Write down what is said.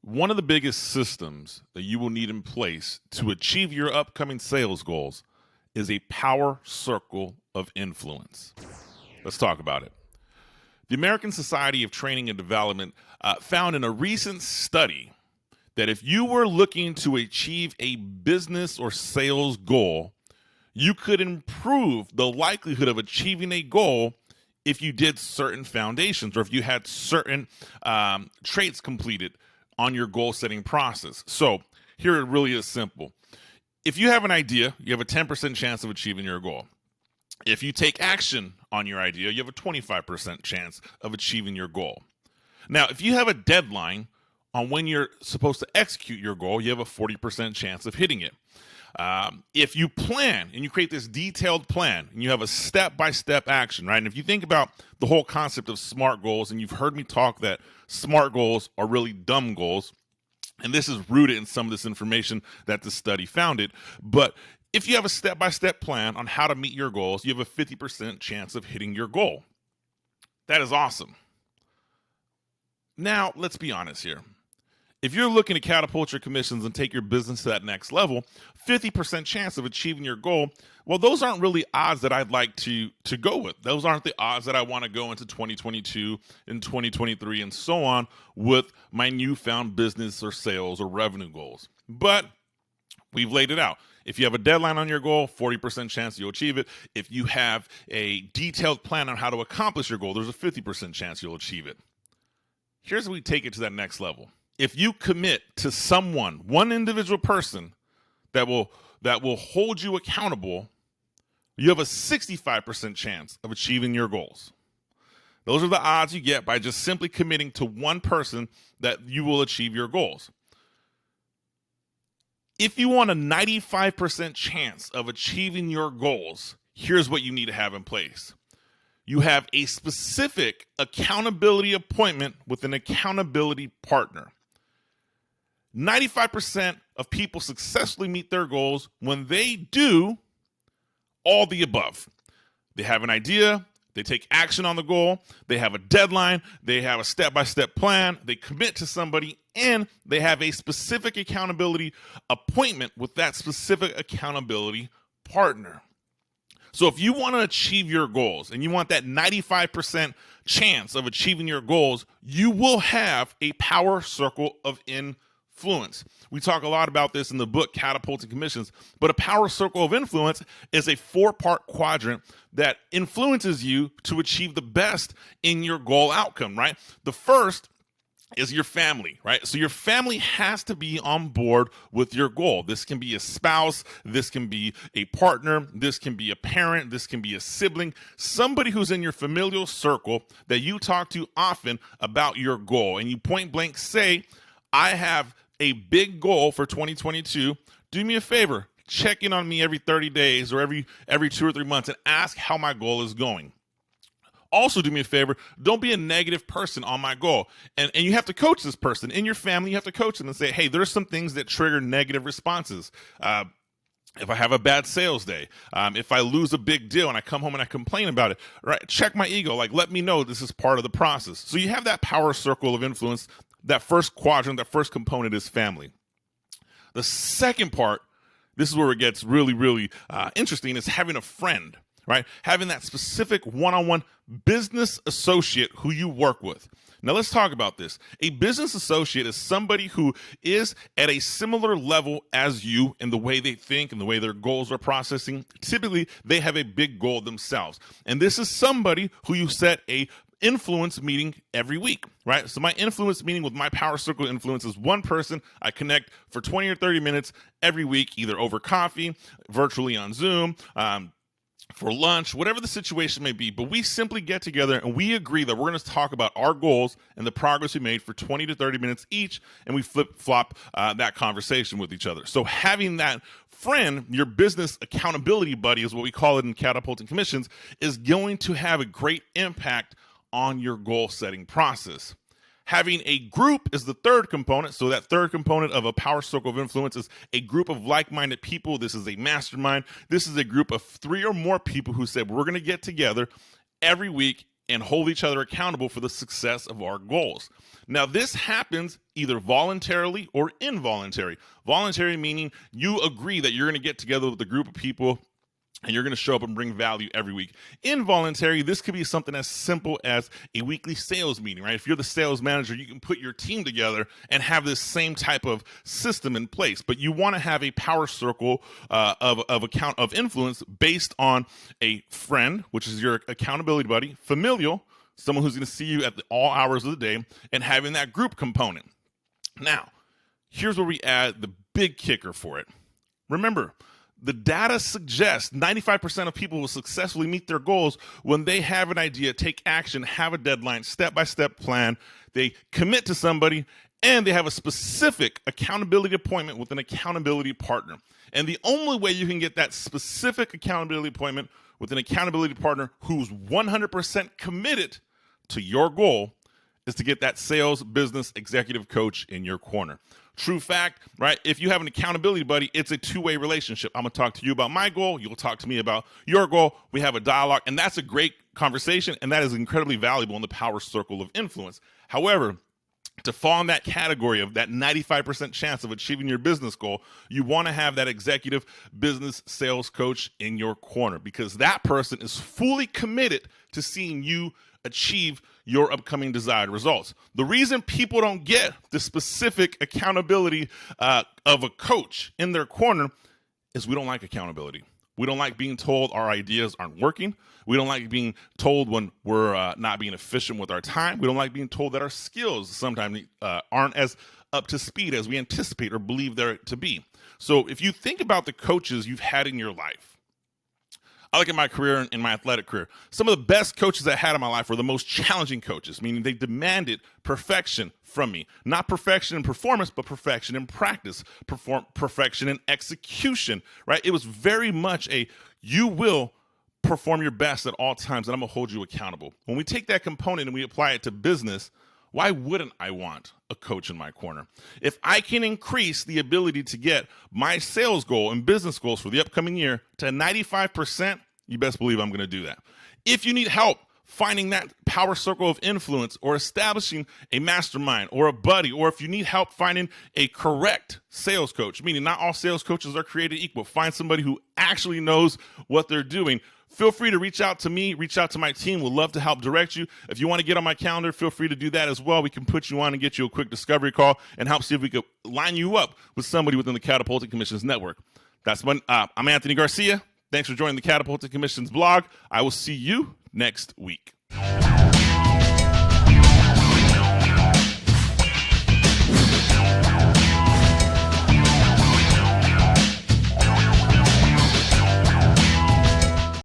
One of the biggest systems that you will need in place to achieve your upcoming sales goals is a power circle of influence. Let's talk about it. The American Society of Training and Development found in a recent study that if you were looking to achieve a business or sales goal, you could improve the likelihood of achieving a goal if you did certain foundations or if you had certain traits completed on your goal setting process. So here it really is simple. If you have an idea, you have a 10% chance of achieving your goal. If you take action on your idea, you have a 25% chance of achieving your goal. Now, if you have a deadline on when you're supposed to execute your goal, you have a 40% chance of hitting it. If you plan and you create this detailed plan and you have a step-by-step action, right? And if you think about the whole concept of SMART goals, and you've heard me talk that SMART goals are really dumb goals, and this is rooted in some of this information that the study founded, but if you have a step-by-step plan on how to meet your goals, you have a 50% chance of hitting your goal. That is awesome. Now, let's be honest here. If you're looking to catapult your commissions and take your business to that next level, 50% chance of achieving your goal, well, those aren't really odds that I'd like to go with. Those aren't the odds that I want to go into 2022 and 2023 and so on with my newfound business or sales or revenue goals. But we've laid it out. If you have a deadline on your goal, 40% chance you'll achieve it. If you have a detailed plan on how to accomplish your goal, there's a 50% chance you'll achieve it. Here's how we take it to that next level. If you commit to someone, one individual person that will hold you accountable, you have a 65% chance of achieving your goals. Those are the odds you get by just simply committing to one person that you will achieve your goals. If you want a 95% chance of achieving your goals, here's what you need to have in place. You have a specific accountability appointment with an accountability partner. 95% of people successfully meet their goals when they do all the above. They have an idea, they take action on the goal, they have a deadline, they have a step-by-step plan, they commit to somebody, and they have a specific accountability appointment with that specific accountability partner. So if you want to achieve your goals and you want that 95% chance of achieving your goals, you will have a power circle of influence. We talk a lot about this in the book, Catapulting Commissions, but a power circle of influence is a 4-part quadrant that influences you to achieve the best in your goal outcome, right? The first is your family, right? So your family has to be on board with your goal. This can be a spouse, this can be a partner, this can be a parent, this can be a sibling, somebody who's in your familial circle that you talk to often about your goal. And you point blank say, I have a big goal for 2022. Do me a favor, check in on me every 30 days or every 2 or 3 months and ask how my goal is going. Also, do me a favor, don't be a negative person on my goal. And you have to coach this person. In your family, you have to coach them and say, hey, there's some things that trigger negative responses. If I have a bad sales day, if I lose a big deal and I come home and I complain about it, right? Check my ego. Like, let me know this is part of the process. So you have that power circle of influence. That first quadrant, that first component is family. The second part, this is where it gets really, really interesting, is having a friend. Right? Having that specific one-on-one business associate who you work with. Now let's talk about this. A business associate is somebody who is at a similar level as you in the way they think and the way their goals are processing. Typically, they have a big goal themselves. And this is somebody who you set a influence meeting every week, right? So my influence meeting with my power circle influence is one person I connect for 20 or 30 minutes every week, either over coffee, virtually on Zoom, for lunch, whatever the situation may be, but we simply get together and we agree that we're going to talk about our goals and the progress we made for 20 to 30 minutes each, and we flip-flop that conversation with each other. So having that friend, your business accountability buddy is what we call it in Catapulting Commissions, is going to have a great impact on your goal-setting process. Having a group is the third component. So that third component of a power circle of influence is a group of like-minded people. This is a mastermind. This is a group of 3 or more people who said, we're going to get together every week and hold each other accountable for the success of our goals. Now, this happens either voluntarily or involuntary. Voluntary meaning you agree that you're going to get together with a group of people and you're going to show up and bring value every week. Involuntary, this could be something as simple as a weekly sales meeting, right? If you're the sales manager, you can put your team together and have this same type of system in place. But you want to have a power circle of influence based on a friend, which is your accountability buddy, familial, someone who's going to see you at all hours of the day, and having that group component. Now, here's where we add the big kicker for it. Remember, the data suggests 95% of people will successfully meet their goals when they have an idea, take action, have a deadline, step-by-step plan, they commit to somebody, and they have a specific accountability appointment with an accountability partner. And the only way you can get that specific accountability appointment with an accountability partner who's 100% committed to your goal is to get that sales business executive coach in your corner. True fact, right? If you have an accountability buddy, it's a two-way relationship. I'm going to talk to you about my goal. You'll talk to me about your goal. We have a dialogue, and that's a great conversation, and that is incredibly valuable in the power circle of influence. However, to fall in that category of that 95% chance of achieving your business goal, you want to have that executive business sales coach in your corner because that person is fully committed to seeing you achieve your upcoming desired results. The reason people don't get the specific accountability of a coach in their corner is we don't like accountability. We don't like being told our ideas aren't working. We don't like being told when we're not being efficient with our time. We don't like being told that our skills sometimes aren't as up to speed as we anticipate or believe they're to be. So if you think about the coaches you've had in your life, I look at my career and my athletic career. Some of the best coaches I had in my life were the most challenging coaches, meaning they demanded perfection from me. Not perfection in performance, but perfection in practice, perfection in execution, right? It was very much you will perform your best at all times, and I'm going to hold you accountable. When we take that component and we apply it to business, why wouldn't I want a coach in my corner? If I can increase the ability to get my sales goal and business goals for the upcoming year to 95%, you best believe I'm going to do that. If you need help finding that power circle of influence or establishing a mastermind or a buddy, or if you need help finding a correct sales coach, meaning not all sales coaches are created equal, find somebody who actually knows what they're doing. Feel free to reach out to me, reach out to my team. We'd love to help direct you. If you want to get on my calendar, feel free to do that as well. We can put you on and get you a quick discovery call and help see if we could line you up with somebody within the Catapulting Commissions network. I'm Anthony Garcia. Thanks for joining the Catapulting Commissions blog. I will see you next week.